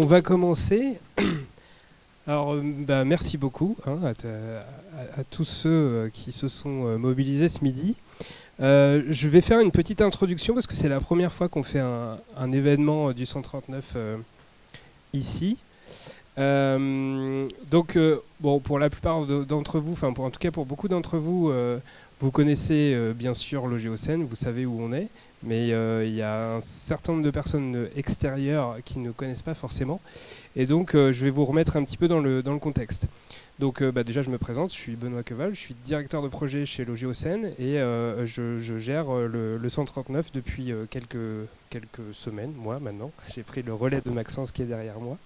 on va commencer. Alors, merci beaucoup à tous ceux qui se sont mobilisés ce midi. Je vais faire une petite introduction parce que c'est la première fois qu'on fait un événement du 139 ici. Bon, pour la plupart d'entre vous, en tout cas pour beaucoup d'entre vous, vous connaissez bien sûr le Géocène, vous savez où on est, mais il y a un certain nombre de personnes extérieures qui ne connaissent pas forcément. Et donc je vais vous remettre un petit peu dans le contexte. Donc déjà je me présente, je suis Benoît Queval, je suis directeur de projet chez le Géocène et je gère le 139 depuis quelques semaines, moi maintenant. J'ai pris le relais de Maxence qui est derrière moi.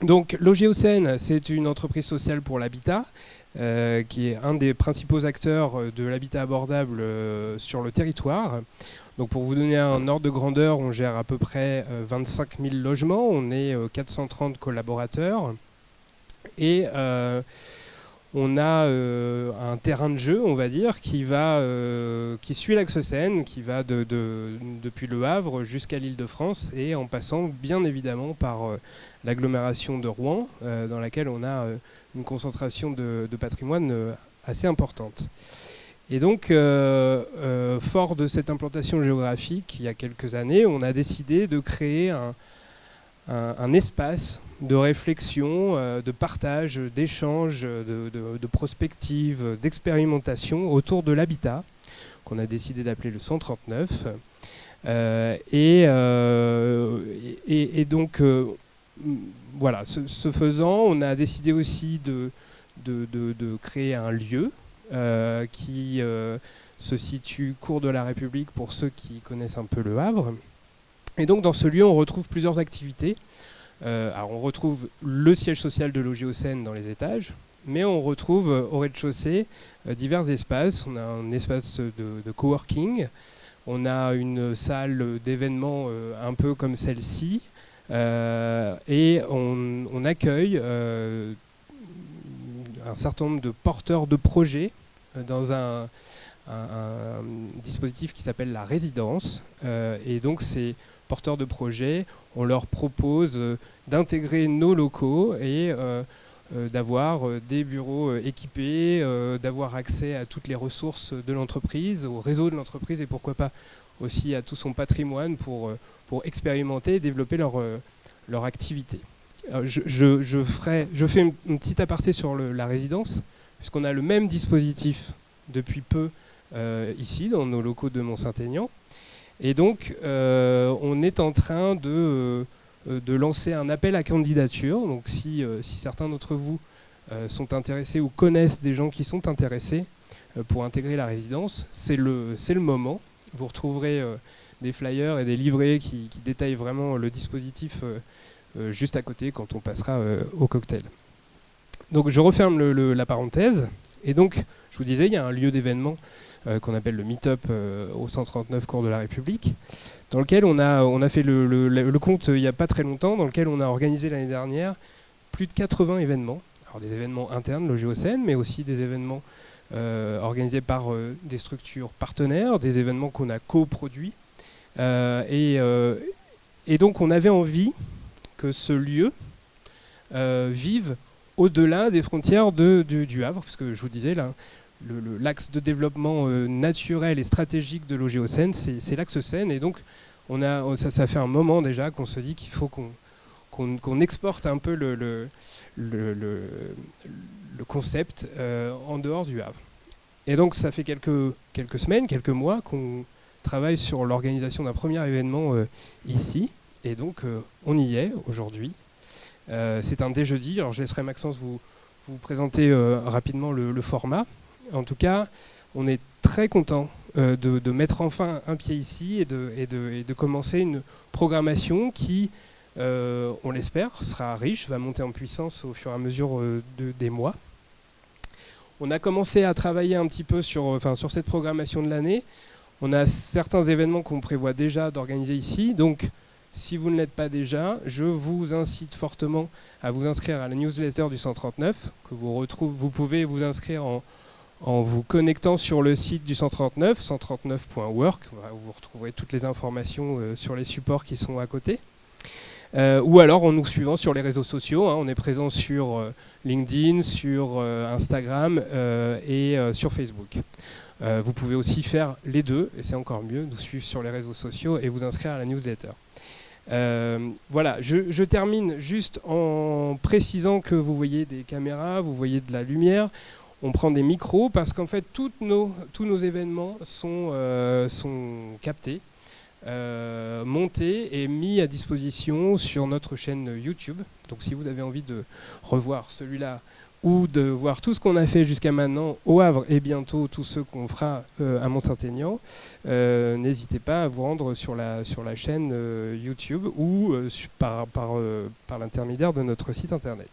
Donc l'Ogéocène, c'est une entreprise sociale pour l'habitat qui est un des principaux acteurs de l'habitat abordable sur le territoire. Donc pour vous donner un ordre de grandeur, on gère à peu près 25 000 logements, on est 430 collaborateurs et on a un terrain de jeu, on va dire, qui suit l'axe Seine, qui va depuis Le Havre jusqu'à l'Île-de-France et en passant bien évidemment par l'agglomération de Rouen, dans laquelle on a une concentration de patrimoine assez importante. Et donc, fort de cette implantation géographique, il y a quelques années, on a décidé de créer un espace de réflexion, de partage, d'échange, de prospective, d'expérimentation autour de l'habitat, qu'on a décidé d'appeler le 139. Donc, voilà, ce faisant, on a décidé aussi de créer un lieu qui se situe cours de la République pour ceux qui connaissent un peu Le Havre. Et donc dans ce lieu, on retrouve plusieurs activités. Alors on retrouve le siège social de l'Ogéocène dans les étages, mais on retrouve au rez-de-chaussée divers espaces. On a un espace de coworking, on a une salle d'événements un peu comme celle-ci, et on accueille un certain nombre de porteurs de projets dans un dispositif qui s'appelle la résidence. Et donc ces porteurs de projets, on leur propose d'intégrer nos locaux et d'avoir des bureaux équipés, d'avoir accès à toutes les ressources de l'entreprise, au réseau de l'entreprise et pourquoi pas aussi à tout son patrimoine pour expérimenter et développer leur activité. Je fais une petite aparté sur la résidence, puisqu'on a le même dispositif depuis peu ici, dans nos locaux de Mont-Saint-Aignan. Et donc, on est en train de lancer un appel à candidature. Donc, si certains d'entre vous sont intéressés ou connaissent des gens qui sont intéressés pour intégrer la résidence, c'est le moment. Vous retrouverez des flyers et des livrets qui détaillent vraiment le dispositif juste à côté quand on passera au cocktail. Donc, je referme la parenthèse. Et donc, je vous disais, il y a un lieu d'événement qu'on appelle le Meet-up au 139 cours de la République, dans lequel on a fait le compte il n'y a pas très longtemps, dans lequel on a organisé l'année dernière plus de 80 événements. Alors des événements internes, le Géocène, mais aussi des événements organisés par des structures partenaires, des événements qu'on a coproduits. Et donc on avait envie que ce lieu vive au-delà des frontières du Havre, parce que je vous disais, là, l'axe de développement naturel et stratégique de l'Ogéocène, c'est l'axe Seine. Et donc, ça fait un moment déjà qu'on se dit qu'il faut qu'on exporte un peu le concept en dehors du Havre. Et donc, ça fait quelques semaines, quelques mois qu'on travaille sur l'organisation d'un premier événement ici. Et donc, on y est aujourd'hui. C'est un dès jeudi. Alors, je laisserai Maxence vous présenter rapidement le format. En tout cas, on est très content de mettre enfin un pied ici et de commencer une programmation qui, on l'espère, sera riche, va monter en puissance au fur et à mesure des mois. On a commencé à travailler un petit peu sur cette programmation de l'année. On a certains événements qu'on prévoit déjà d'organiser ici. Donc, si vous ne l'êtes pas déjà, je vous incite fortement à vous inscrire à la newsletter du 139, que vous pouvez vous inscrire en vous connectant sur le site du 139, 139.work, où vous retrouverez toutes les informations sur les supports qui sont à côté. ou alors en nous suivant sur les réseaux sociaux. On est présent sur LinkedIn, sur Instagram et sur Facebook. Vous pouvez aussi faire les deux, et c'est encore mieux, nous suivre sur les réseaux sociaux et vous inscrire à la newsletter. Voilà, je termine juste en précisant que vous voyez des caméras, vous voyez de la lumière, on prend des micros parce qu'en fait tous nos événements sont captés, montés et mis à disposition sur notre chaîne YouTube. Donc si vous avez envie de revoir celui-là ou de voir tout ce qu'on a fait jusqu'à maintenant au Havre et bientôt tous ceux qu'on fera à Mont-Saint-Aignan, n'hésitez pas à vous rendre sur la chaîne YouTube ou par l'intermédiaire de notre site internet.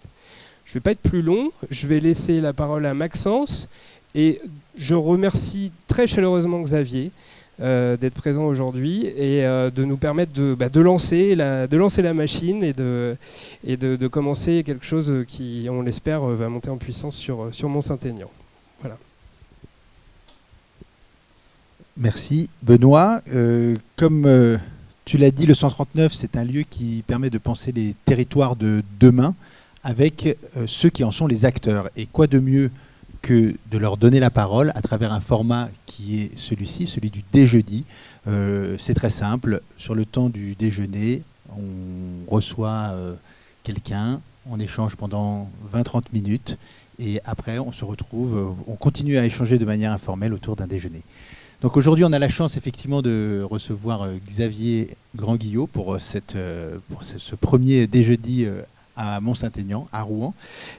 Je ne vais pas être plus long, je vais laisser la parole à Maxence et je remercie très chaleureusement Xavier d'être présent aujourd'hui et de nous permettre de lancer la machine et de commencer quelque chose qui, on l'espère, va monter en puissance sur Mont-Saint-Aignan. Voilà. Merci Benoît. Comme tu l'as dit, le 139, c'est un lieu qui permet de penser les territoires de demain avec ceux qui en sont les acteurs. Et quoi de mieux que de leur donner la parole à travers un format qui est celui-ci, celui du déjeudi. C'est très simple. Sur le temps du déjeuner, on reçoit quelqu'un, on échange pendant 20-30 minutes et après on se retrouve, on continue à échanger de manière informelle autour d'un déjeuner. Donc aujourd'hui, on a la chance effectivement de recevoir Xavier Grand-Guillot pour ce premier déjeudi à Mont-Saint-Aignan, à Rouen.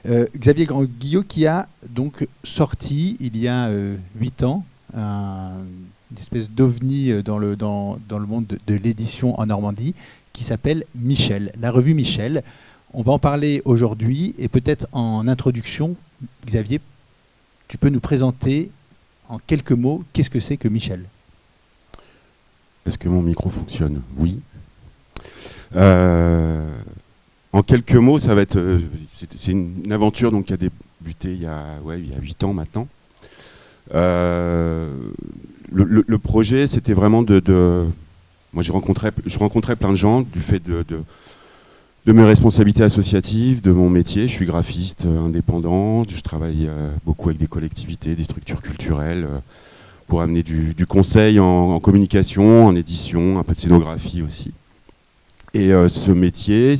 Xavier Grand-Guillot qui a donc sorti il y a 8 ans une espèce d'ovni dans le monde de l'édition en Normandie qui s'appelle Michel, la revue Michel. On va en parler aujourd'hui et peut-être en introduction, Xavier, tu peux nous présenter en quelques mots qu'est-ce que c'est que Michel. Est-ce que mon micro fonctionne? Oui. En quelques mots, ça va être, c'est une aventure donc, qui a débuté il y a 8 ans maintenant. Le projet, c'était vraiment moi, je rencontrais plein de gens du fait de mes responsabilités associatives, de mon métier. Je suis graphiste indépendant, je travaille beaucoup avec des collectivités, des structures culturelles pour amener du conseil en communication, en édition, un peu de scénographie aussi. Et ce métier,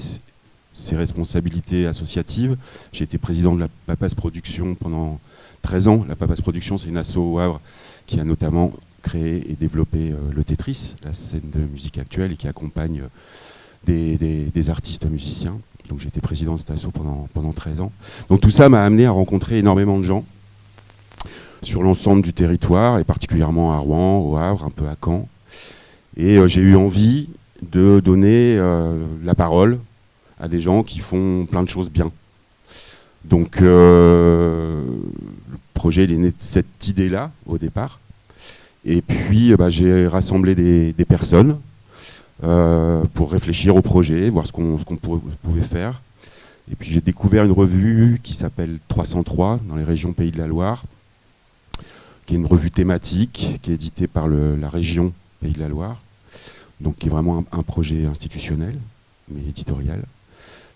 ses responsabilités associatives. J'ai été président de la Papace Production pendant 13 ans. La Papace Production, c'est une asso au Havre qui a notamment créé et développé le Tetris, la scène de musique actuelle, et qui accompagne des artistes musiciens. Donc j'ai été président de cette asso pendant 13 ans. Donc tout ça m'a amené à rencontrer énormément de gens sur l'ensemble du territoire, et particulièrement à Rouen, au Havre, un peu à Caen. Et j'ai eu envie de donner la parole à des gens qui font plein de choses bien. Donc le projet il est né de cette idée-là au départ. Et puis j'ai rassemblé des personnes pour réfléchir au projet, voir ce qu'on pouvait faire. Et puis j'ai découvert une revue qui s'appelle 303 dans les régions Pays de la Loire, qui est une revue thématique, qui est éditée par la région Pays de la Loire, donc qui est vraiment un projet institutionnel, mais éditorial.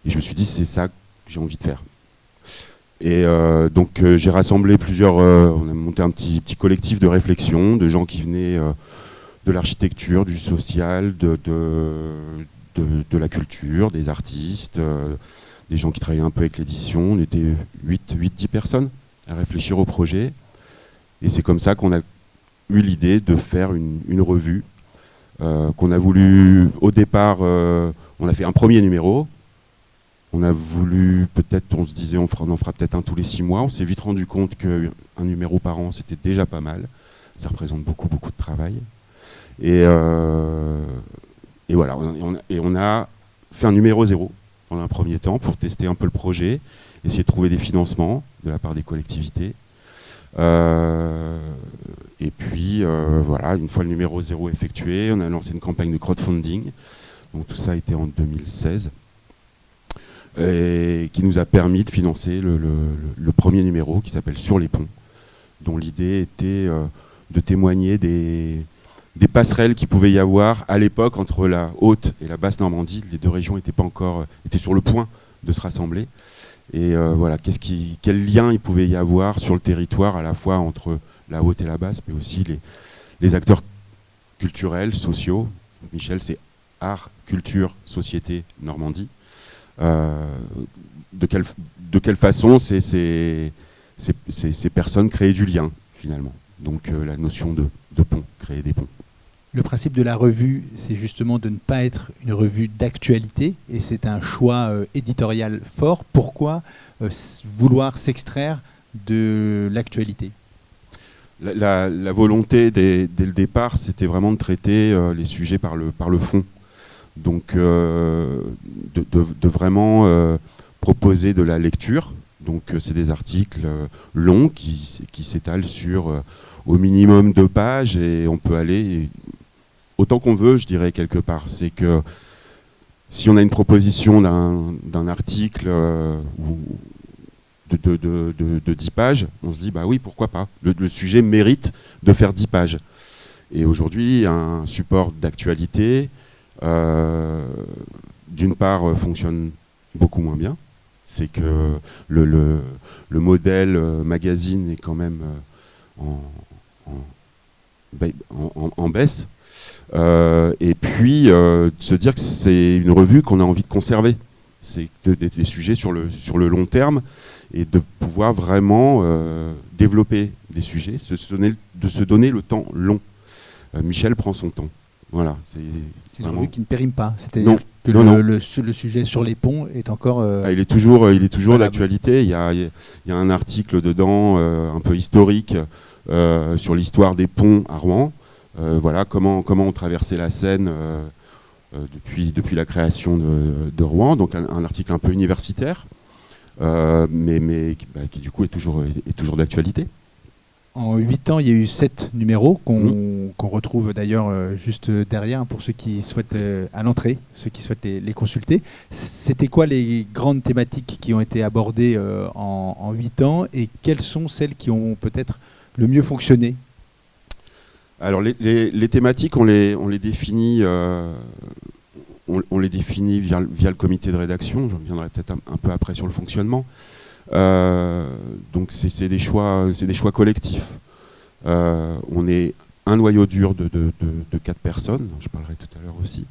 Et je me suis dit, c'est ça que j'ai envie de faire. Et donc j'ai rassemblé on a monté un petit collectif de réflexion, de gens qui venaient de l'architecture, du social, de la culture, des artistes, des gens qui travaillaient un peu avec l'édition. On était 8-10 personnes à réfléchir au projet. Et c'est comme ça qu'on a eu l'idée de faire une revue qu'on a voulu, au départ, on a fait un premier numéro. On a voulu, on se disait, on en fera peut-être un tous les 6 mois. On s'est vite rendu compte qu'un numéro par an, c'était déjà pas mal. Ça représente beaucoup, beaucoup de travail. Et voilà, on a fait un numéro 0 dans un premier temps pour tester un peu le projet, essayer de trouver des financements de la part des collectivités. Et puis, voilà, une fois le numéro 0 effectué, on a lancé une campagne de crowdfunding. Donc tout ça a été en 2016. Et qui nous a permis de financer le premier numéro qui s'appelle Sur les ponts, dont l'idée était de témoigner des des passerelles qu'il pouvait y avoir à l'époque entre la Haute et la Basse Normandie. Les deux régions étaient sur le point de se rassembler. Et voilà, quel lien il pouvait y avoir sur le territoire, à la fois entre la Haute et la Basse, mais aussi les acteurs culturels, sociaux. Michel, c'est art, culture, société, Normandie. De quelle façon ces personnes créaient du lien, finalement. Donc la notion de pont, créer des ponts. Le principe de la revue, c'est justement de ne pas être une revue d'actualité, et c'est un choix éditorial fort. Pourquoi vouloir s'extraire de l'actualité ? La volonté dès le départ, c'était vraiment de traiter les sujets par le fond. Donc de vraiment proposer de la lecture. Donc c'est des articles longs qui s'étalent sur au minimum 2 pages, et on peut aller autant qu'on veut, je dirais, quelque part. C'est que si on a une proposition d'un article de 10 pages, on se dit, bah oui, pourquoi pas. Le sujet mérite de faire 10 pages. Et aujourd'hui, un support d'actualité, d'une part, fonctionne beaucoup moins bien. C'est que le modèle magazine est quand même en baisse. Et puis, de se dire que c'est une revue qu'on a envie de conserver. C'est des sujets sur le long terme, et de pouvoir vraiment développer des sujets, de se donner le temps long. Michel prend son temps. Voilà, c'est une revue qui ne périme pas. Non. Que le sujet sur les ponts est encore... il est toujours d'actualité. Il y a un article dedans un peu historique sur l'histoire des ponts à Rouen. Voilà, comment on traversait la Seine depuis la création de Rouen. Donc un article un peu universitaire, mais qui du coup est toujours d'actualité. En 8 ans, il y a eu 7 numéros qu'on retrouve d'ailleurs juste derrière, pour ceux qui souhaitent, à l'entrée, ceux qui souhaitent les consulter. C'était quoi les grandes thématiques qui ont été abordées en 8 ans, et quelles sont celles qui ont peut-être le mieux fonctionné ? Alors les thématiques, on les définit, on les définit via le comité de rédaction. J'en reviendrai peut-être un peu après sur le fonctionnement. Donc c'est des choix collectifs. On est un noyau dur de 4 personnes, je parlerai tout à l'heure aussi.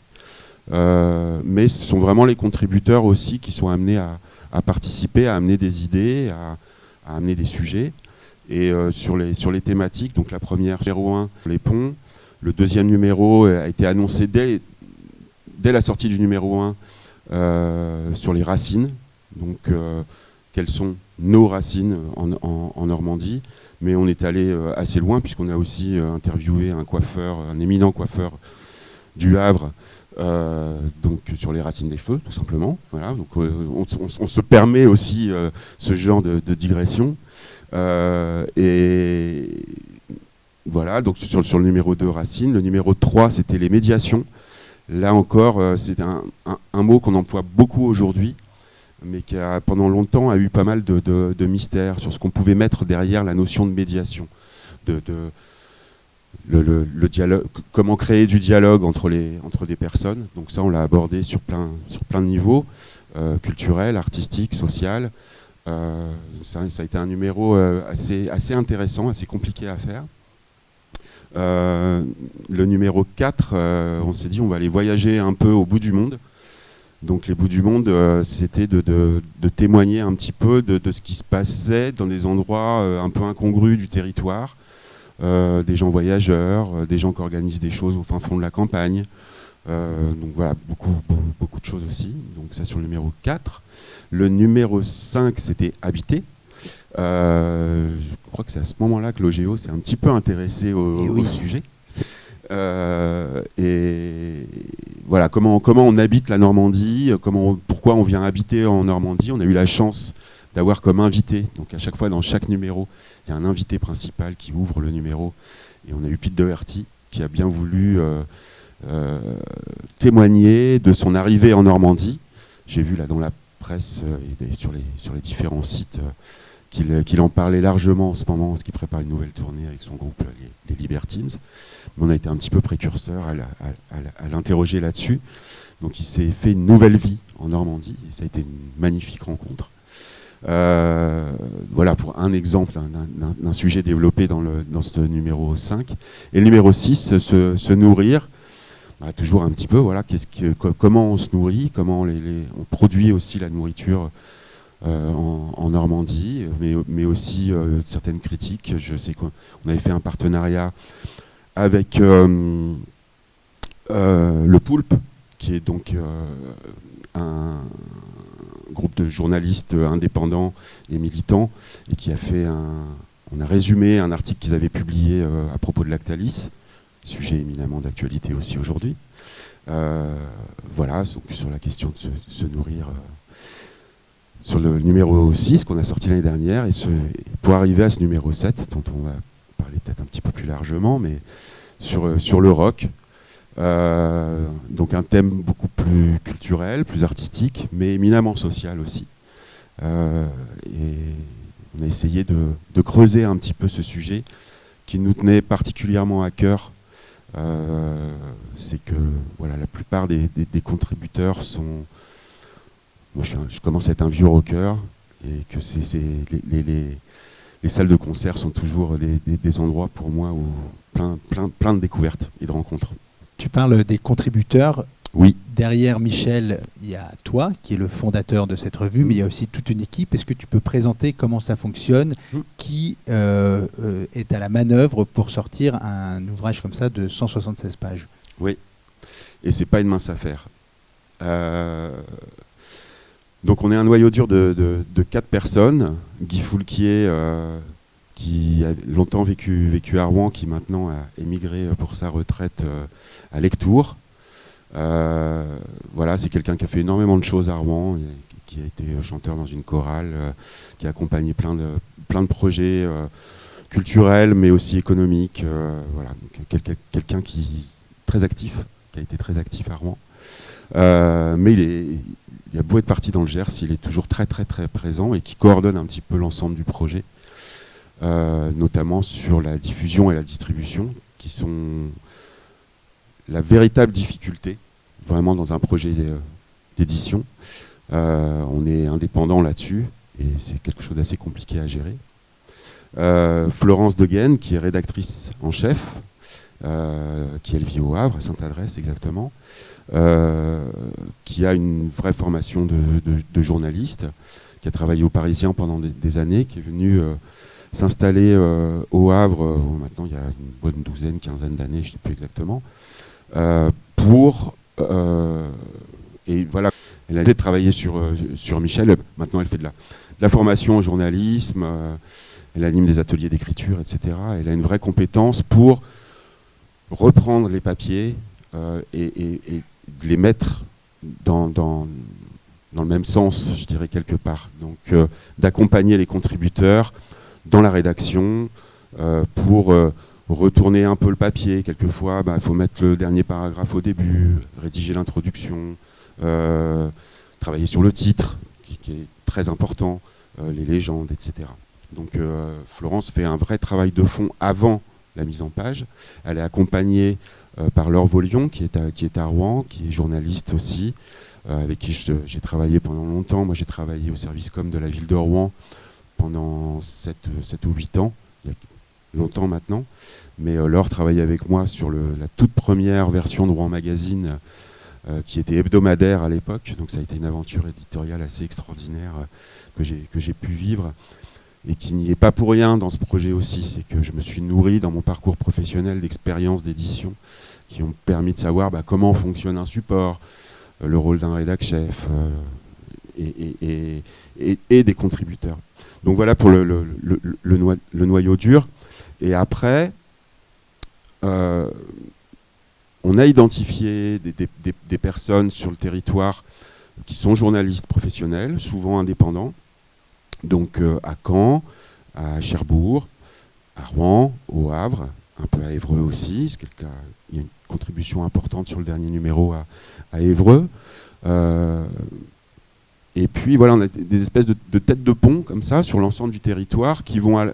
Mais ce sont vraiment les contributeurs aussi qui sont amenés à participer, à amener des idées, à amener des sujets. Et sur les thématiques, donc la première, numéro 1, les ponts. Le deuxième numéro a été annoncé dès la sortie du numéro 1 sur les racines. Donc quelles sont nos racines en Normandie. Mais on est allé assez loin, puisqu'on a aussi interviewé un éminent coiffeur du Havre, donc sur les racines des cheveux, tout simplement. Voilà, donc on se permet aussi ce genre de digression. Et voilà, donc sur le numéro 2, racines. Le numéro 3, c'était les médiations. Là encore, c'est un mot qu'on emploie beaucoup aujourd'hui, mais qui pendant longtemps a eu pas mal de mystères sur ce qu'on pouvait mettre derrière la notion de médiation, le dialogue, comment créer du dialogue entre des personnes. Donc ça, on l'a abordé sur plein de niveaux, culturel, artistique, social. Ça a été un numéro assez intéressant, assez compliqué à faire. Le numéro 4, on s'est dit on va aller voyager un peu au bout du monde. Donc les bouts du monde, c'était de témoigner un petit peu de ce qui se passait dans des endroits un peu incongrus du territoire, des gens voyageurs, des gens qui organisent des choses au fin fond de la campagne. Donc voilà, beaucoup de choses aussi. Donc ça sur le numéro 4. Le numéro 5, c'était habiter. Je crois que c'est à ce moment-là que l'OGEO s'est un petit peu intéressé au sujet. Et voilà, comment on habite la Normandie, pourquoi on vient habiter en Normandie. On a eu la chance d'avoir comme invité, donc à chaque fois dans chaque numéro, il y a un invité principal qui ouvre le numéro. Et on a eu Pete Doherty qui a bien voulu témoigner de son arrivée en Normandie. J'ai vu là dans la presse et sur les différents sites qu'il en parlait largement en ce moment, parce qu'il prépare une nouvelle tournée avec son groupe, les Libertines. Mais on a été un petit peu précurseur à l'interroger là-dessus. Donc il s'est fait une nouvelle vie en Normandie, et ça a été une magnifique rencontre. Voilà pour un exemple d'un sujet développé dans ce numéro 5. Et le numéro 6, se nourrir. Toujours un petit peu, voilà, comment on se nourrit, comment on produit aussi la nourriture en Normandie, mais aussi certaines critiques. Je sais qu'on avait fait un partenariat avec le Poulpe, qui est donc un groupe de journalistes indépendants et militants, et qui a fait on a résumé un article qu'ils avaient publié à propos de Lactalis, sujet éminemment d'actualité aussi aujourd'hui. Voilà, donc sur la question de se nourrir, sur le numéro 6 qu'on a sorti l'année dernière, et pour arriver à ce numéro 7, dont on va parler peut-être un petit peu plus largement, mais sur le rock. Donc un thème beaucoup plus culturel, plus artistique, mais éminemment social aussi. Et on a essayé de creuser un petit peu ce sujet qui nous tenait particulièrement à cœur. C'est que voilà, la plupart des contributeurs sont... Moi, je commence à être un vieux rocker, et que les salles de concert sont toujours des endroits pour moi où plein de découvertes et de rencontres. Tu parles des contributeurs. Oui. Derrière Michel, il y a toi, qui est le fondateur de cette revue, mais il y a aussi toute une équipe. Est-ce que tu peux présenter comment ça fonctionne, qui est à la manœuvre pour sortir un ouvrage comme ça de 176 pages? Oui, et c'est pas une mince affaire. Donc on est un noyau dur de 4 personnes. Guy Foulquier, qui a longtemps vécu à Rouen, qui maintenant a émigré pour sa retraite à Lectoure. Voilà, c'est quelqu'un qui a fait énormément de choses à Rouen, et qui a été chanteur dans une chorale, qui a accompagné plein de projets culturels, mais aussi économiques. Voilà, donc quelqu'un qui très actif, qui a été très actif à Rouen. Mais il a beau être parti dans le Gers, il est toujours très très très présent, et qui coordonne un petit peu l'ensemble du projet, notamment sur la diffusion et la distribution, qui sont la véritable difficulté vraiment dans un projet d'édition. On est indépendant là-dessus, et c'est quelque chose d'assez compliqué à gérer. Florence Degaine, qui est rédactrice en chef, qui elle vit au Havre, à Sainte-Adresse exactement, qui a une vraie formation de journaliste, qui a travaillé au Parisien pendant des années, qui est venue s'installer au Havre, maintenant il y a une bonne douzaine, quinzaine d'années, je ne sais plus exactement, et voilà, elle a travaillé sur Michel. Maintenant elle fait de la formation au journalisme, elle anime des ateliers d'écriture, etc. Elle a une vraie compétence pour reprendre les papiers et de les mettre dans le même sens, je dirais, quelque part. Donc d'accompagner les contributeurs dans la rédaction pour retourner un peu le papier. Quelquefois, il faut mettre le dernier paragraphe au début, rédiger l'introduction, travailler sur le titre, qui est très important, les légendes, etc. Donc Florence fait un vrai travail de fond avant la mise en page. Elle est accompagnée par Laure Volion, qui est à Rouen, qui est journaliste aussi, avec qui j'ai travaillé pendant longtemps. Moi, j'ai travaillé au service com de la ville de Rouen pendant 7 ou 8 ans, il y a longtemps maintenant. Mais Laure travaillait avec moi sur la toute première version de Rouen Magazine, qui était hebdomadaire à l'époque. Donc ça a été une aventure éditoriale assez extraordinaire que j'ai pu vivre, et qui n'y est pas pour rien dans ce projet aussi. C'est que je me suis nourri dans mon parcours professionnel d'expériences d'édition qui ont permis de savoir comment fonctionne un support, le rôle d'un rédac-chef et des contributeurs. Donc voilà pour le noyau dur. Et après, on a identifié des personnes sur le territoire qui sont journalistes professionnels, souvent indépendants, donc à Caen, à Cherbourg, à Rouen, au Havre, un peu à Évreux aussi. Il y a une contribution importante sur le dernier numéro à Évreux. Et puis voilà, on a des espèces de têtes de pont comme ça sur l'ensemble du territoire qui vont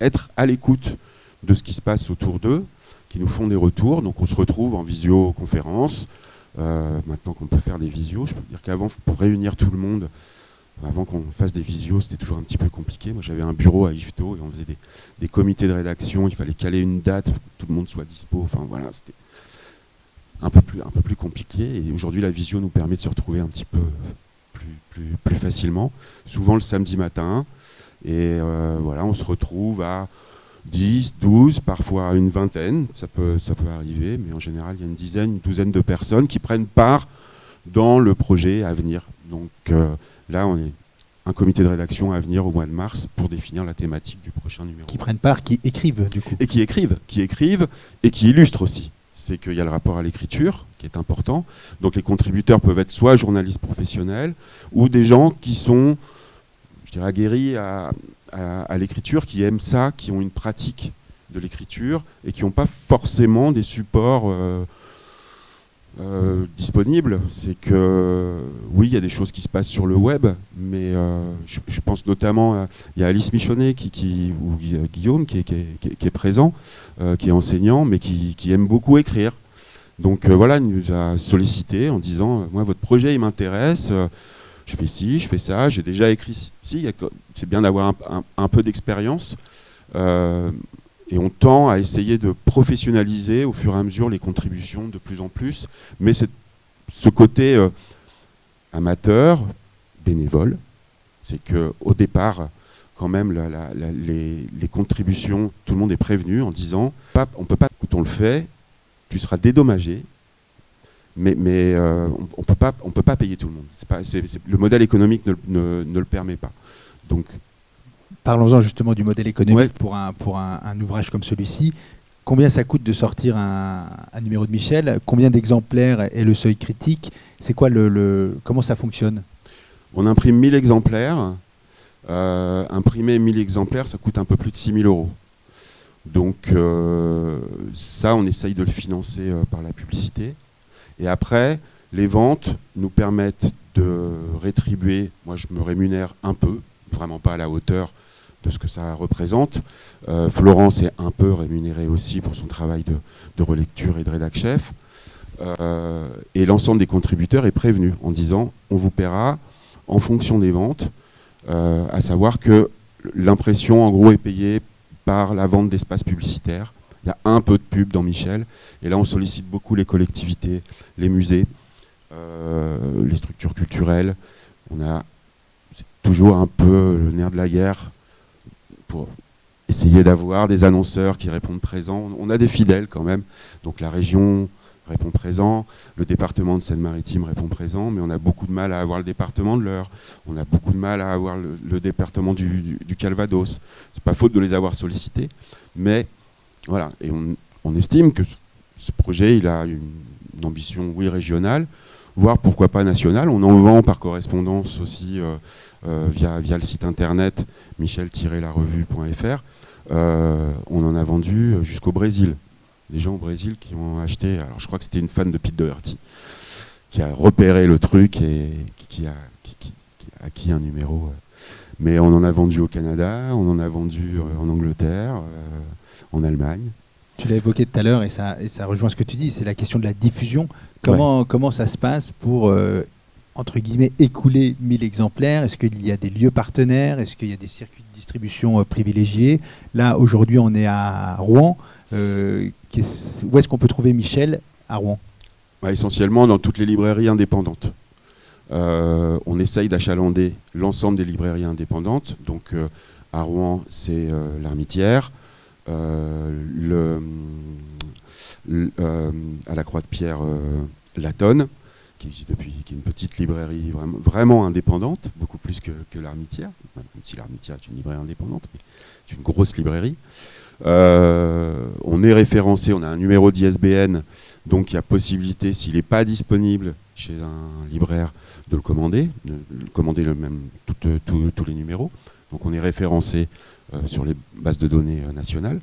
être à l'écoute de ce qui se passe autour d'eux, qui nous font des retours. Donc on se retrouve en visioconférence. Maintenant qu'on peut faire des visios, je peux dire qu'avant, pour réunir tout le monde, avant qu'on fasse des visios, c'était toujours un petit peu compliqué. Moi, j'avais un bureau à Yvetot et on faisait des comités de rédaction. Il fallait caler une date pour que tout le monde soit dispo. Enfin voilà, c'était un peu plus compliqué. Et aujourd'hui, la visio nous permet de se retrouver un petit peu plus facilement. Souvent le samedi matin. Et voilà, on se retrouve à 10, 12, parfois une vingtaine. Ça peut arriver, mais en général, il y a une douzaine de personnes qui prennent part dans le projet à venir. Donc là, on est un comité de rédaction à venir au mois de mars pour définir la thématique du prochain numéro. Qui prennent part, qui écrivent du coup. Et qui écrivent et qui illustrent aussi. C'est qu'il y a le rapport à l'écriture qui est important. Donc les contributeurs peuvent être soit journalistes professionnels ou des gens qui sont, je dirais, aguerris à l'écriture, qui aiment ça, qui ont une pratique de l'écriture et qui n'ont pas forcément des supports disponibles. C'est que oui, il y a des choses qui se passent sur le web, mais je pense notamment il y a Alice Michonnet ou Guillaume qui est présent, qui est enseignant, mais qui aime beaucoup écrire. Donc voilà, il nous a sollicité en disant moi votre projet il m'intéresse, je fais ci, je fais ça, j'ai déjà écrit ci, c'est bien d'avoir un peu d'expérience. Et on tend à essayer de professionnaliser au fur et à mesure les contributions de plus en plus. Mais ce côté amateur, bénévole, c'est qu'au départ, quand même, les contributions, tout le monde est prévenu en disant on peut pas, quand on le fait, tu seras dédommagé, mais on peut pas payer tout le monde. Le modèle économique ne le permet pas. Donc, parlons-en justement du modèle économique pour un ouvrage comme celui-ci. Combien ça coûte de sortir un numéro de Michel? Combien d'exemplaires est le seuil critique? C'est quoi comment ça fonctionne? On imprime 1000 exemplaires. Imprimer 1000 exemplaires, ça coûte un peu plus de 6 000 €. Donc ça, on essaye de le financer par la publicité. Et après, les ventes nous permettent de rétribuer. Moi, je me rémunère un peu, vraiment pas à la hauteur de ce que ça représente. Florence est un peu rémunérée aussi pour son travail de relecture et de rédac chef. Et l'ensemble des contributeurs est prévenu en disant on vous paiera en fonction des ventes, à savoir que l'impression en gros est payée par la vente d'espaces publicitaires. Il y a un peu de pub dans Michel, et là on sollicite beaucoup les collectivités, les musées, les structures culturelles. C'est toujours un peu le nerf de la guerre pour essayer d'avoir des annonceurs qui répondent présents. On a des fidèles quand même, donc la région répond présent, le département de Seine-Maritime répond présent, mais on a beaucoup de mal à avoir le département de l'Eure, on a beaucoup de mal à avoir le département du Calvados. C'est pas faute de les avoir sollicités, mais voilà, et on estime que ce projet il a une ambition, oui, régionale, voire pourquoi pas nationale. On en vend par correspondance aussi via le site internet michel-larevue.fr. On en a vendu jusqu'au Brésil. Des gens au Brésil qui ont acheté, alors je crois que c'était une fan de Pete Doherty, qui a repéré le truc et qui a acquis un numéro. Mais on en a vendu au Canada, on en a vendu en Angleterre, en Allemagne. Tu l'as évoqué tout à l'heure et ça rejoint ce que tu dis, c'est la question de la diffusion. Comment ça se passe pour, entre guillemets, écouler 1000 exemplaires? Est-ce qu'il y a des lieux partenaires? Est-ce qu'il y a des circuits de distribution privilégiés? Là, aujourd'hui, on est à Rouen. Où est-ce qu'on peut trouver Michel à Rouen? Essentiellement dans toutes les librairies indépendantes. On essaye d'achalander l'ensemble des librairies indépendantes. Donc à Rouen, c'est l'Armitière. À la Croix-de-Pierre, la Tonne, qui existe depuis, qui est une petite librairie vraiment indépendante, beaucoup plus que l'Armitière, même si l'Armitière est une librairie indépendante, mais c'est une grosse librairie. On est référencé, on a un numéro d'ISBN, donc il y a possibilité, s'il n'est pas disponible chez un libraire, de le commander tous les numéros. Donc on est référencé sur les bases de données nationales.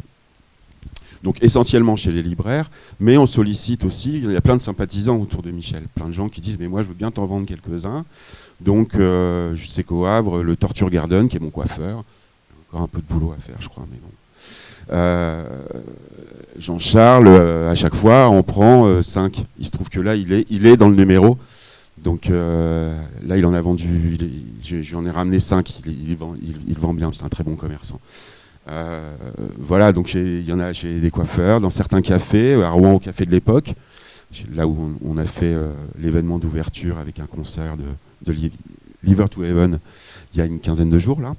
Donc essentiellement chez les libraires, mais on sollicite aussi, il y a plein de sympathisants autour de Michel, plein de gens qui disent mais moi je veux bien t'en vendre quelques-uns. Donc je sais qu'au Havre, le Torture Garden, qui est mon coiffeur, encore un peu de boulot à faire je crois, mais bon. Jean-Charles, à chaque fois, on prend 5. Il se trouve que là, il est dans le numéro. Donc là, il en a vendu, j'en ai ramené 5. Il vend bien, c'est un très bon commerçant. Voilà, donc il y en a chez des coiffeurs, dans certains cafés, à Rouen, au café de l'époque, là où on a fait l'événement d'ouverture avec un concert de Liver to Heaven il y a une quinzaine de jours, là.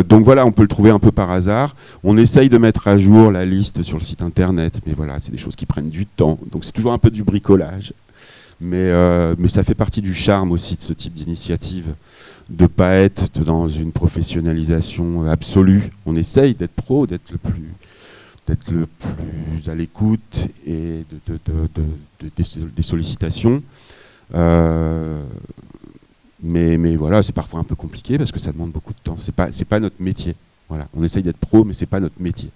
Donc voilà, on peut le trouver un peu par hasard. On essaye de mettre à jour la liste sur le site internet, mais voilà, c'est des choses qui prennent du temps. Donc c'est toujours un peu du bricolage. Mais ça fait partie du charme aussi de ce type d'initiative, de ne pas être dans une professionnalisation absolue. On essaye d'être pro, d'être le plus à l'écoute et des sollicitations. Mais voilà, c'est parfois un peu compliqué parce que ça demande beaucoup de temps. C'est pas notre métier. Voilà, on essaye d'être pro, mais c'est pas notre métier.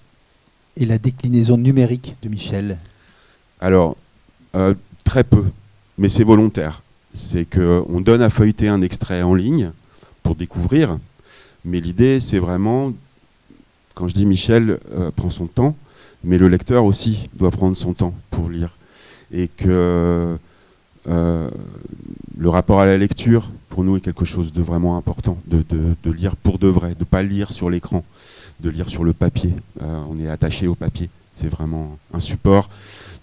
Et la déclinaison numérique de Michel? Alors, très peu, mais c'est volontaire. C'est qu'on donne à feuilleter un extrait en ligne pour découvrir, mais l'idée, c'est vraiment, quand je dis Michel prend son temps, mais le lecteur aussi doit prendre son temps pour lire. Et que le rapport à la lecture, pour nous, est quelque chose de vraiment important, de lire pour de vrai, de ne pas lire sur l'écran, de lire sur le papier. On est attaché au papier, c'est vraiment un support.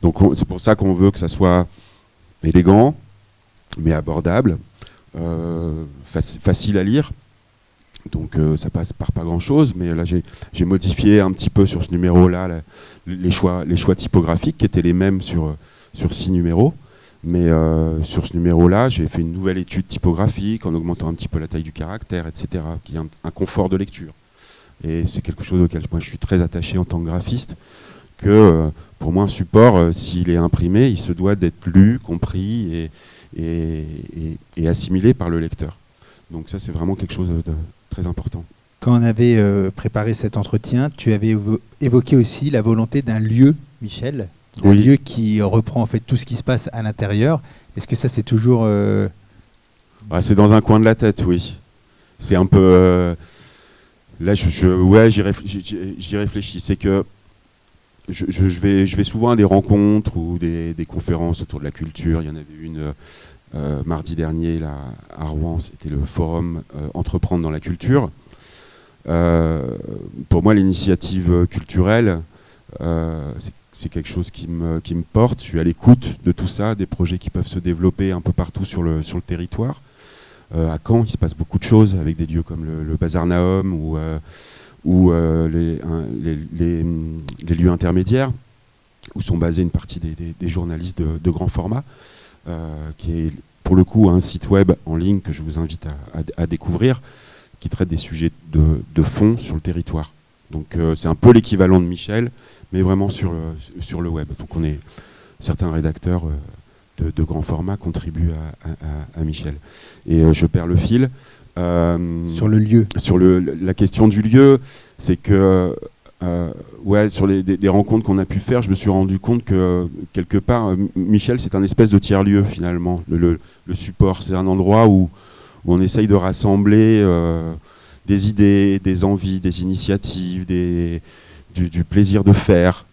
Donc c'est pour ça qu'on veut que ça soit élégant, mais abordable, facile à lire. Donc ça passe par pas grand-chose, mais là j'ai modifié un petit peu sur ce numéro-là les choix typographiques qui étaient les mêmes sur 6 numéros. Mais sur ce numéro-là, j'ai fait une nouvelle étude typographique en augmentant un petit peu la taille du caractère, etc., qui est un confort de lecture. Et c'est quelque chose auquel moi je suis très attaché en tant que graphiste, que pour moi un support, s'il est imprimé, il se doit d'être lu, compris et assimilé par le lecteur. Donc ça, c'est vraiment quelque chose de très important. Quand on avait préparé cet entretien, tu avais évoqué aussi la volonté d'un lieu, Michel, un lieu qui reprend en fait tout ce qui se passe à l'intérieur. Est-ce que ça, c'est toujours... C'est dans un coin de la tête, oui. C'est un peu... là, j'y réfléchis. C'est que je vais souvent à des rencontres ou des conférences autour de la culture. Il y en avait une mardi dernier là, à Rouen, c'était le forum Entreprendre dans la culture. Pour moi, l'initiative culturelle, c'est quelque chose qui me porte. Je suis à l'écoute de tout ça, des projets qui peuvent se développer un peu partout sur le territoire. À Caen, il se passe beaucoup de choses avec des lieux comme le Bazar Nahom ou les lieux intermédiaires où sont basés une partie des journalistes de grand format, qui est pour le coup un site web en ligne que je vous invite à découvrir, qui traite des sujets de fond sur le territoire. Donc c'est un peu l'équivalent de Michel, mais vraiment sur le web. Donc certains rédacteurs de grand format contribuent à Michel. Et je perds le fil. Sur le lieu. Sur la question du lieu, c'est que sur des rencontres qu'on a pu faire, je me suis rendu compte que quelque part, Michel, c'est un espèce de tiers-lieu finalement. Le support, c'est un endroit où on essaye de rassembler des idées, des envies, des initiatives, du plaisir de faire,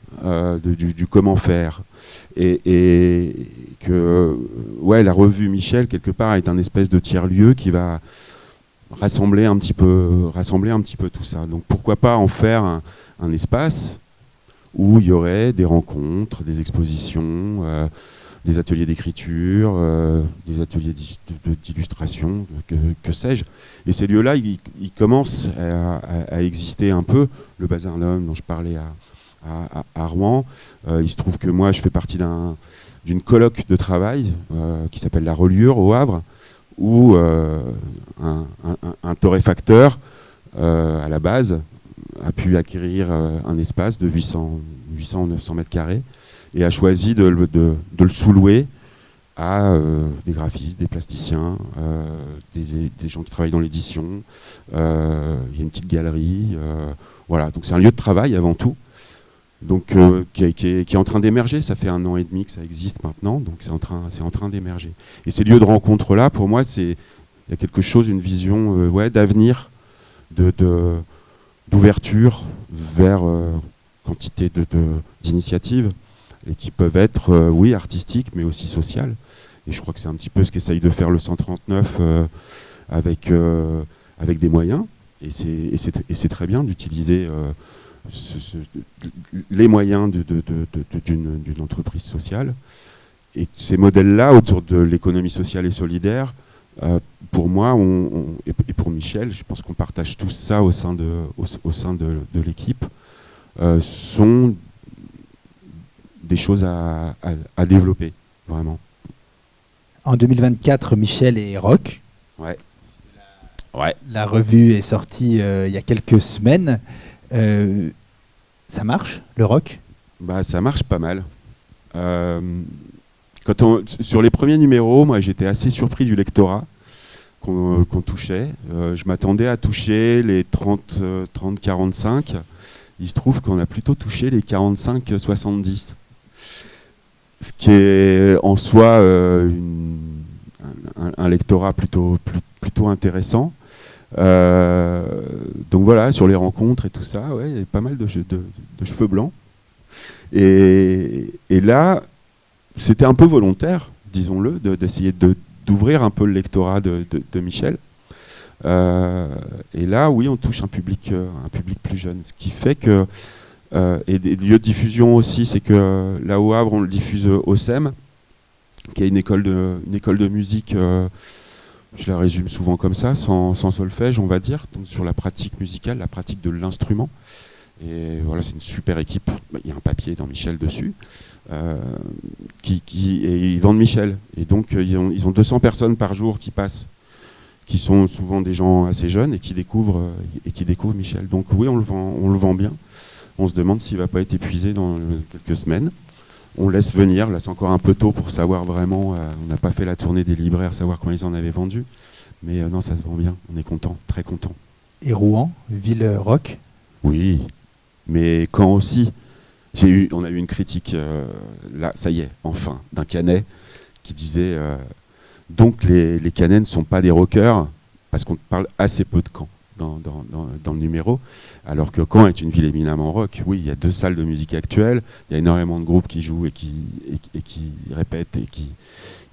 du comment faire. Et que la revue Michel, quelque part, est un espèce de tiers-lieu qui va rassembler un petit peu tout ça. Donc pourquoi pas en faire un espace où il y aurait des rencontres, des expositions, des ateliers d'écriture, des ateliers d'illustration, que sais-je. Et ces lieux-là, ils commencent à exister un peu. Le Bazar Nahom dont je parlais à Rouen, il se trouve que moi, je fais partie d'une colloque de travail qui s'appelle La Reliure au Havre, où un torréfacteur, à la base, a pu acquérir un espace de 800 ou 900 mètres carrés et a choisi de le sous-louer à des graphistes, des plasticiens, des gens qui travaillent dans l'édition. Il y a une petite galerie. Voilà. Donc c'est un lieu de travail avant tout. donc qui est en train d'émerger. Ça fait 1 an et demi que ça existe maintenant, donc c'est en train d'émerger. Et ces lieux de rencontre là, pour moi, il y a quelque chose, une vision d'avenir, d'ouverture vers quantité d'initiatives, et qui peuvent être, oui, artistiques, mais aussi sociales. Et je crois que c'est un petit peu ce qu'essaye de faire le 139 avec des moyens. Et c'est très bien d'utiliser les moyens d'une entreprise sociale. Et ces modèles-là, autour de l'économie sociale et solidaire, pour moi, et pour Michel, je pense qu'on partage tous ça au sein de l'équipe, sont des choses à développer, vraiment. En 2024, Michel est rock. Ouais. La revue est sortie il y a quelques semaines. Ça marche, le rock ? Bah, ça marche pas mal. Sur les premiers numéros, moi, j'étais assez surpris du lectorat qu'on touchait. Je m'attendais à toucher les 30-45. Il se trouve qu'on a plutôt touché les 45-70. Ce qui est en soi un lectorat plutôt intéressant. Donc voilà, sur les rencontres et tout ça, il y a pas mal de cheveux blancs. Et là, c'était un peu volontaire, disons-le, d'essayer d'ouvrir un peu le lectorat de Michel. Et là, oui, on touche un public plus jeune. Ce qui fait que, et des lieux de diffusion aussi, c'est que là au Havre, on le diffuse au SEM, qui est une école de musique, je la résume souvent comme ça, sans solfège, on va dire, donc sur la pratique musicale, la pratique de l'instrument. Et voilà, c'est une super équipe. Il y a un papier dans Michel dessus. Et ils vendent Michel. Et donc, ils ont 200 personnes par jour qui passent, qui sont souvent des gens assez jeunes et qui découvrent Michel. Donc oui, on le vend bien. On se demande s'il ne va pas être épuisé dans quelques semaines. On laisse venir. Là, c'est encore un peu tôt pour savoir vraiment. On n'a pas fait la tournée des libraires, savoir combien ils en avaient vendu. Mais non, ça se vend bien. On est content, très content. Et Rouen, ville rock ? Oui, mais Caen aussi. On a eu une critique, là, ça y est, enfin, d'un Canet qui disait donc les Canets ne sont pas des rockers, parce qu'on parle assez peu de Caen dans le numéro, alors que Caen est une ville éminemment rock. Oui, il y a 2 salles de musique actuelles, il y a énormément de groupes qui jouent et qui répètent et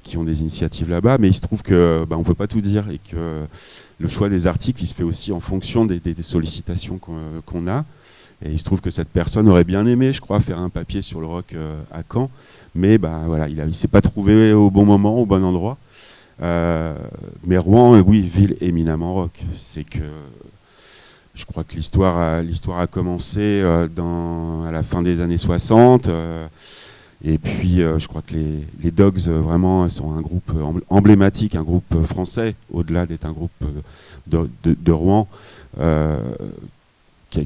qui ont des initiatives là-bas, mais il se trouve que on ne peut pas tout dire, et que le choix des articles, il se fait aussi en fonction des sollicitations qu'on a. Et il se trouve que cette personne aurait bien aimé, je crois, faire un papier sur le rock à Caen, mais voilà, il ne s'est pas trouvé au bon moment, au bon endroit. Mais Rouen, oui, ville éminemment rock. C'est que je crois que l'histoire a commencé à la fin des années 60. Et puis, je crois que les Dogs, vraiment, sont un groupe emblématique, un groupe français, au-delà d'être un groupe de Rouen.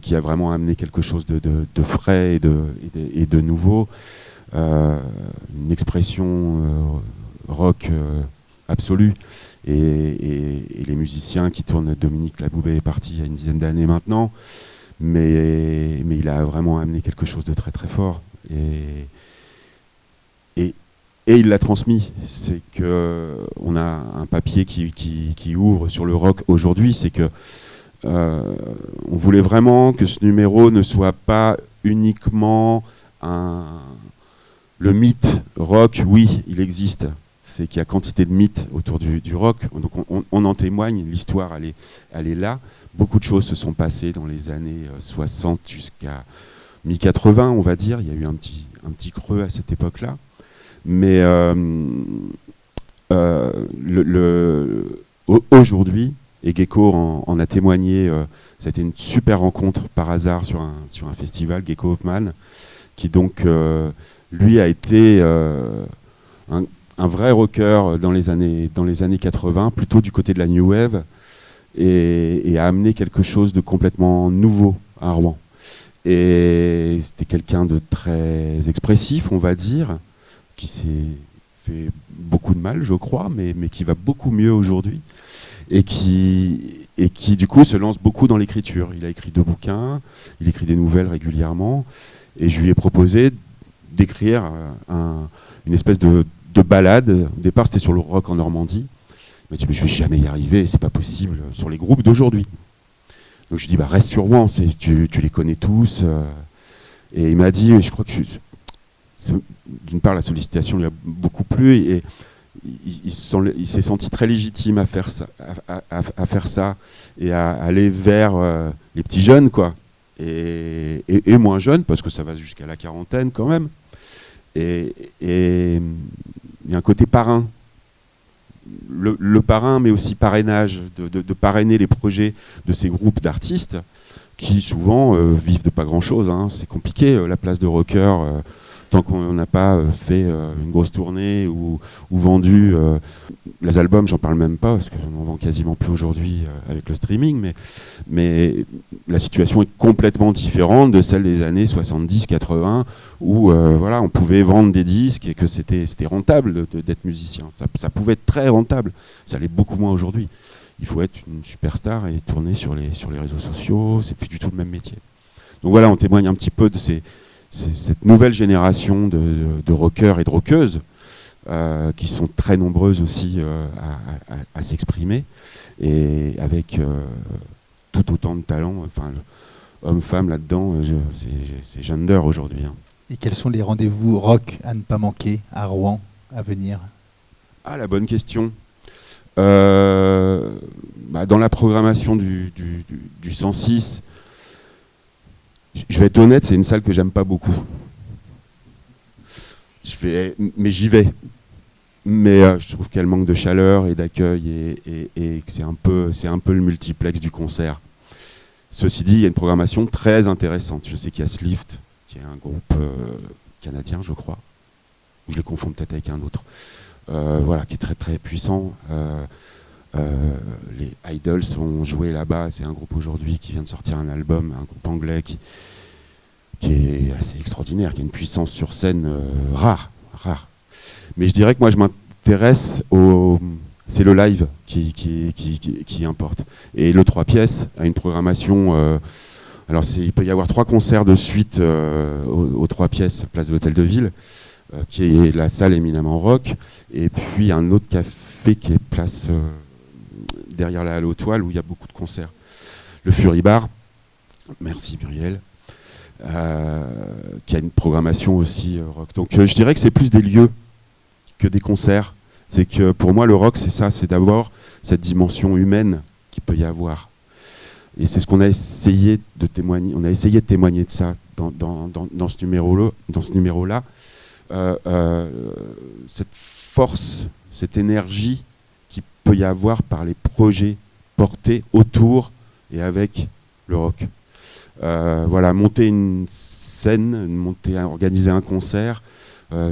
Qui a vraiment amené quelque chose de frais et de nouveau, une expression rock absolue. Et les musiciens qui tournent, Dominique Laboubet est parti il y a une dizaine d'années maintenant, mais il a vraiment amené quelque chose de très très fort. Et il l'a transmis. C'est qu'on a un papier qui ouvre sur le rock aujourd'hui, c'est que on voulait vraiment que ce numéro ne soit pas uniquement le mythe rock. Oui, il existe. C'est qu'il y a quantité de mythes autour du rock. Donc on en témoigne. L'histoire, elle est là. Beaucoup de choses se sont passées dans les années 60 jusqu'à mi-80, on va dire. Il y a eu un petit creux à cette époque-là. Mais aujourd'hui, et Gecko en a témoigné, ça a été une super rencontre par hasard sur un festival, Gecko Hopman, qui donc, lui, a été un vrai rocker dans les années 80, plutôt du côté de la New Wave, et a amené quelque chose de complètement nouveau à Rouen. Et c'était quelqu'un de très expressif, on va dire, qui s'est fait beaucoup de mal, je crois, mais qui va beaucoup mieux aujourd'hui. Et qui du coup se lance beaucoup dans l'écriture. Il a écrit 2 bouquins, il écrit des nouvelles régulièrement, Et je lui ai proposé d'écrire une espèce de balade. Au départ, c'était sur le rock en Normandie. Il m'a dit, mais je vais jamais y arriver, c'est pas possible sur les groupes d'aujourd'hui. Donc je lui ai dit, bah, reste sur Rouen, tu les connais tous. Et il m'a dit, je crois que d'une part, la sollicitation lui a beaucoup plu, et il s'est senti très légitime à faire ça, à faire ça et à aller vers les petits jeunes, quoi. Et moins jeunes, parce que ça va jusqu'à la quarantaine quand même. Et il y a un côté parrain. Le parrain, mais aussi parrainage, de parrainer les projets de ces groupes d'artistes qui souvent vivent de pas grand-chose. Hein. C'est compliqué, la place de rocker, tant qu'on n'a pas fait une grosse tournée ou vendu les albums, j'en parle même pas, parce qu'on en vend quasiment plus aujourd'hui avec le streaming, mais la situation est complètement différente de celle des années 70-80, où voilà, on pouvait vendre des disques et que c'était rentable d'être musicien. Ça pouvait être très rentable, ça l'est beaucoup moins aujourd'hui. Il faut être une superstar et tourner sur les réseaux sociaux, c'est plus du tout le même métier. Donc voilà, on témoigne un petit peu de cette nouvelle génération de rockers et de rockeuses qui sont très nombreuses aussi à s'exprimer, et avec tout autant de talent, enfin, homme-femme là-dedans, c'est gender aujourd'hui. Hein. Et quels sont les rendez-vous rock à ne pas manquer à Rouen à venir? Ah, la bonne question. Dans la programmation du 106, je vais être honnête, c'est une salle que j'aime pas beaucoup. Mais j'y vais. Mais je trouve qu'elle manque de chaleur et d'accueil, et que c'est un peu le multiplex du concert. Ceci dit, il y a une programmation très intéressante. Je sais qu'il y a Slift, qui est un groupe canadien, je crois. Ou je les confonds peut-être avec un autre. Voilà, qui est très très puissant. Les Idols ont joué là-bas. C'est un groupe aujourd'hui qui vient de sortir un album, un groupe anglais qui est assez extraordinaire, qui a une puissance sur scène rare. Mais je dirais que moi je m'intéresse c'est le live qui importe. Et le 3 pièces a une programmation. Alors il peut y avoir 3 concerts de suite aux 3 pièces, place de l'Hôtel de Ville, qui est la salle éminemment rock, et puis un autre café qui est place derrière la Halle aux Toiles, où il y a beaucoup de concerts. Le Fury Bar, merci Muriel, qui a une programmation aussi rock. Donc je dirais que c'est plus des lieux que des concerts. C'est que pour moi le rock c'est ça, c'est d'abord cette dimension humaine qu'il peut y avoir. Et c'est ce qu'on a essayé de témoigner. On a essayé de témoigner de ça dans ce numéro-là. Cette force, cette énergie qu'il peut y avoir par les projets portés autour et avec le rock. Voilà, monter une scène, organiser un concert,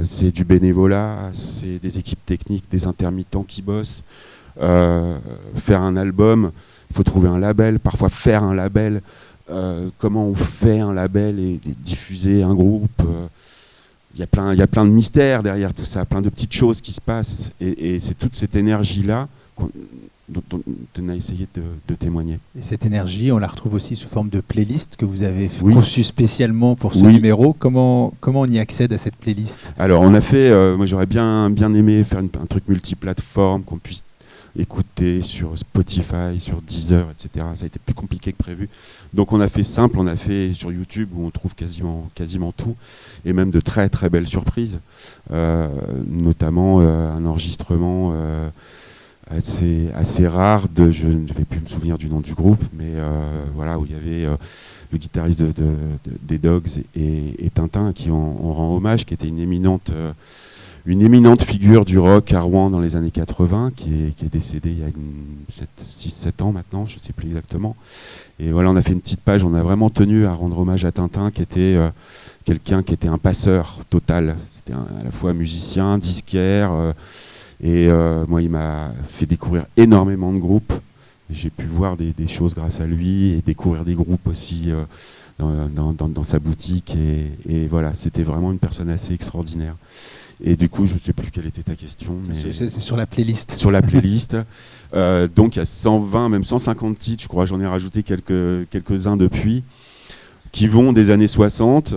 c'est du bénévolat, c'est des équipes techniques, des intermittents qui bossent. Faire un album, il faut trouver un label, parfois faire un label. Comment on fait un label et diffuser un groupe. Il y a plein de mystères derrière tout ça, plein de petites choses qui se passent. Et c'est toute cette énergie-là dont on a essayé de témoigner. Et cette énergie, on la retrouve aussi sous forme de playlist que vous avez Oui. conçue spécialement pour ce Oui. numéro. Comment on y accède à cette playlist? Alors on a fait, moi j'aurais bien aimé faire un truc multiplateforme, qu'on puisse écouter sur Spotify, sur Deezer, etc. Ça a été plus compliqué que prévu. Donc on a fait simple, on a fait sur YouTube où on trouve quasiment tout, et même de très très belles surprises, notamment un enregistrement assez rare je ne vais plus me souvenir du nom du groupe, mais voilà, où il y avait le guitariste des Dogs et Tintin à qui on rend hommage, qui était une éminente figure du rock à Rouen dans les années 80, qui est décédé il y a 6-7 ans maintenant, je ne sais plus exactement. Et voilà, on a fait une petite page, on a vraiment tenu à rendre hommage à Tintin, qui était quelqu'un qui était un passeur total. C'était à la fois musicien, disquaire, et moi il m'a fait découvrir énormément de groupes. J'ai pu voir des choses grâce à lui et découvrir des groupes aussi dans sa boutique. Et voilà, c'était vraiment une personne assez extraordinaire. Et du coup, je ne sais plus quelle était ta question. Mais C'est sur la playlist. Sur la playlist. Donc il y a 120, même 150 titres, je crois, j'en ai rajouté quelques-uns depuis, qui vont des années 60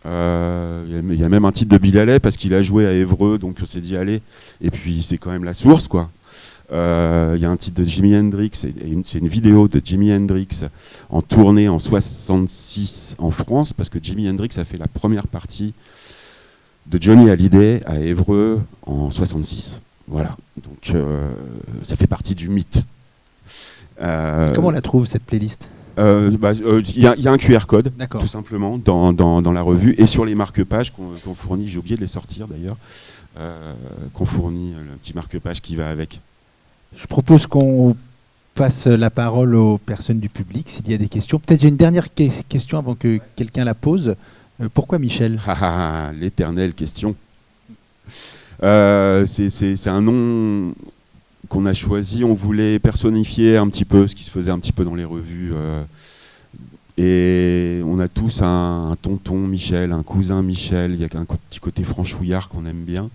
Il y a même un titre de Bill Haley parce qu'il a joué à Évreux, donc on s'est dit allez. Et puis c'est quand même la source, quoi. Il y a un titre de Jimi Hendrix, c'est une vidéo de Jimi Hendrix en tournée en 66 en France, parce que Jimi Hendrix a fait la première partie de Johnny Hallyday à Évreux en 66. Voilà, donc ça fait partie du mythe. Comment on la trouve, cette playlist ? Il y a un QR code, D'accord. tout simplement, dans la revue, et sur les marque-pages qu'on fournit, j'ai oublié de les sortir d'ailleurs, qu'on fournit, le petit marque-page qui va avec. Je propose qu'on passe la parole aux personnes du public, s'il y a des questions. Peut-être j'ai une dernière question avant que quelqu'un la pose. Pourquoi Michel ? L'éternelle question. C'est un nom qu'on a choisi, on voulait personnifier un petit peu ce qui se faisait un petit peu dans les revues. Et on a tous un tonton Michel, un cousin Michel, il y a un petit côté franchouillard qu'on aime bien.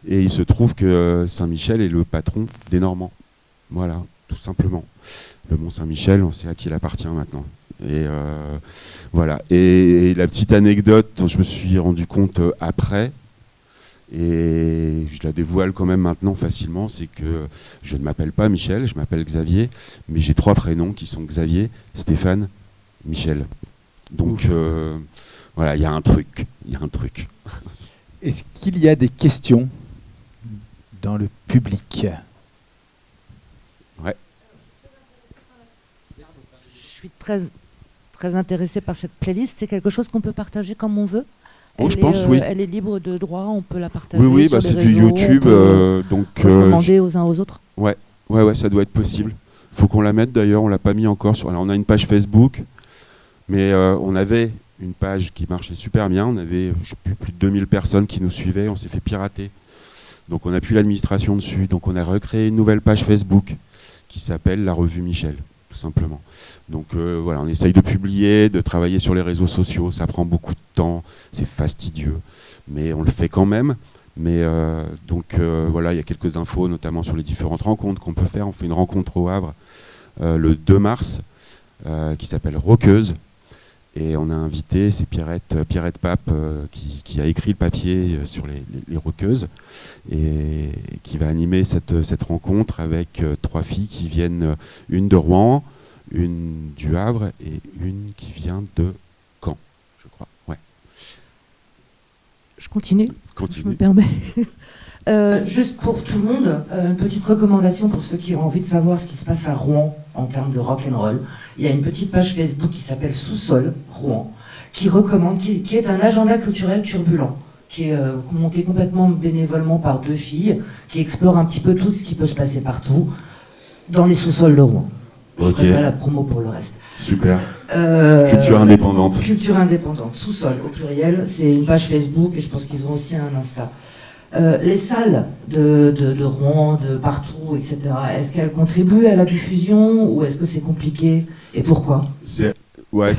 Et il se trouve que Saint-Michel est le patron des Normands. Voilà, tout simplement. Le Mont Saint-Michel, on sait à qui il appartient maintenant. Et voilà. Et la petite anecdote dont je me suis rendu compte après, et je la dévoile quand même maintenant facilement, c'est que je ne m'appelle pas Michel, je m'appelle Xavier, mais j'ai 3 prénoms qui sont Xavier, Stéphane, Michel. Donc voilà, il y a un truc. Est-ce qu'il y a des questions dans le public ? Ouais. Je suis très intéressée par cette playlist. C'est quelque chose qu'on peut partager comme on veut. Je pense, oui. Elle est libre de droit, on peut la partager. Oui, sur c'est les du réseaux, YouTube, on peut donc recommander aux uns aux autres. Ouais, ça doit être possible. Faut qu'on la mette d'ailleurs, on l'a pas mis encore sur. Alors, on a une page Facebook, mais on avait une page qui marchait super bien. On avait plus de 2000 personnes qui nous suivaient. On s'est fait pirater, donc on n'a plus l'administration dessus. Donc on a recréé une nouvelle page Facebook qui s'appelle La Revue Michel, tout simplement. Donc voilà, on essaye de publier, de travailler sur les réseaux sociaux. Ça prend beaucoup de temps, c'est fastidieux, mais on le fait quand même. Mais voilà, il y a quelques infos, notamment sur les différentes rencontres qu'on peut faire. On fait une rencontre au Havre le 2 mars qui s'appelle Roqueuse. Et on a invité, c'est Pierrette Pape qui a écrit le papier sur les roqueuses et qui va animer cette rencontre avec 3 filles qui viennent, une de Rouen, une du Havre et une qui vient de Caen, je crois. Ouais. Je continue. Continue. Je me permets. Juste pour tout le monde, une petite recommandation pour ceux qui ont envie de savoir ce qui se passe à Rouen en termes de rock and roll. Il y a une petite page Facebook qui s'appelle Sous-sol Rouen, qui est un agenda culturel turbulent, qui est monté complètement bénévolement par 2 filles, qui explorent un petit peu tout ce qui peut se passer partout dans les sous-sols de Rouen. Je ne ferai pas la promo pour le reste. Super. Culture indépendante. Culture indépendante, sous-sol au pluriel. C'est une page Facebook et je pense qu'ils ont aussi un Insta. Les salles de Rouen, de partout, etc., est-ce qu'elles contribuent à la diffusion ou est-ce que c'est compliqué et pourquoi ? C'est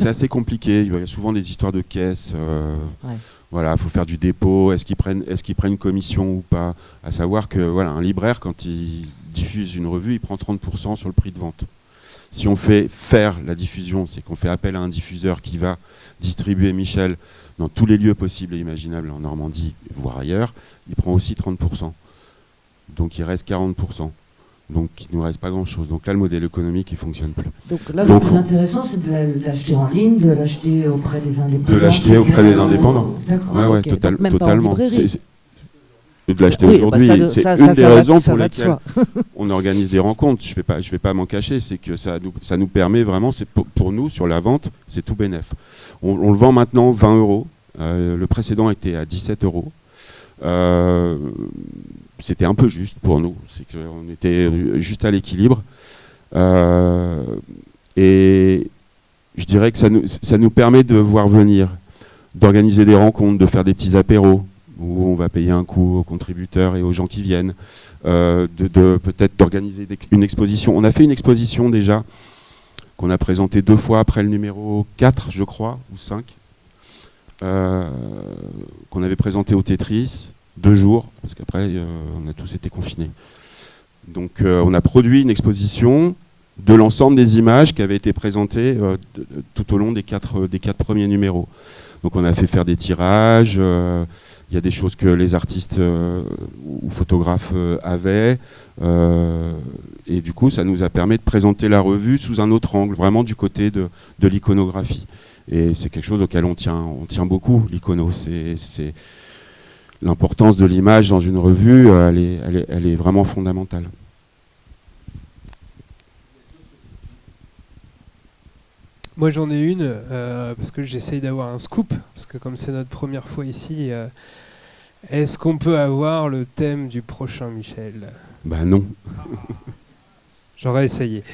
assez compliqué. Il y a souvent des histoires de caisses. Voilà, il faut faire du dépôt. Est-ce qu'ils prennent une commission ou pas ? À savoir que voilà, un libraire, quand il diffuse une revue, il prend 30% sur le prix de vente. Si on fait faire la diffusion, c'est qu'on fait appel à un diffuseur qui va distribuer Michel dans tous les lieux possibles et imaginables en Normandie, voire ailleurs, il prend aussi 30%. Donc il reste 40%. Donc il ne nous reste pas grand-chose. Donc là, le modèle économique, il ne fonctionne plus. Donc là, le plus intéressant, c'est de l'acheter en ligne, de l'acheter auprès des indépendants. De l'acheter auprès des indépendants. D'accord. Ouais, Okay. Totalement. De l'acheter oui, aujourd'hui. C'est une des raisons pour lesquelles on organise des rencontres. Je vais pas m'en cacher, c'est que ça nous permet vraiment, pour nous, sur la vente, c'est tout bénef. On le vend maintenant 20 €. Le précédent était à 17 €. C'était un peu juste pour nous. C'est qu'on était juste à l'équilibre. Et je dirais que ça nous permet de voir venir, d'organiser des rencontres, de faire des petits apéros, où on va payer un coup aux contributeurs et aux gens qui viennent, peut-être d'organiser une exposition. On a fait une exposition déjà, qu'on a présentée 2 fois après le numéro 4, je crois, ou 5, qu'on avait présenté au Tetris, 2 jours, parce qu'après, on a tous été confinés. Donc on a produit une exposition de l'ensemble des images qui avaient été présentées tout au long des 4 premiers numéros. Donc on a fait faire des tirages, il y a des choses que les artistes ou photographes avaient, et du coup ça nous a permis de présenter la revue sous un autre angle, vraiment du côté de l'iconographie. Et c'est quelque chose auquel on tient beaucoup, l'icono. C'est l'importance de l'image dans une revue, elle est vraiment fondamentale. Moi j'en ai une, parce que j'essaye d'avoir un scoop, parce que comme c'est notre première fois ici, est-ce qu'on peut avoir le thème du prochain Michel? Ben non. J'aurais essayé.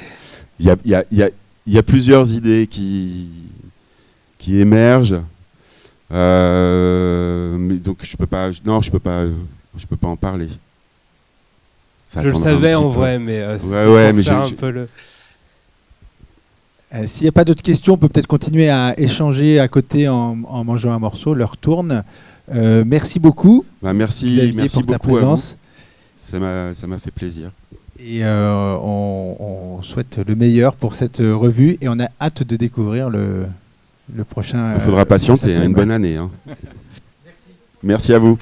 Il y a plusieurs idées qui émergent. Mais donc je peux pas en parler. Je le savais en vrai, mais mais faire un peu le... S'il n'y a pas d'autres questions, on peut peut-être continuer à échanger à côté en mangeant un morceau. L'heure tourne. Merci beaucoup. Merci pour ta beaucoup présence. Ça m'a fait plaisir. Et on souhaite le meilleur pour cette revue et on a hâte de découvrir le prochain. Il faudra patienter, une bonne année. Hein. Merci à vous.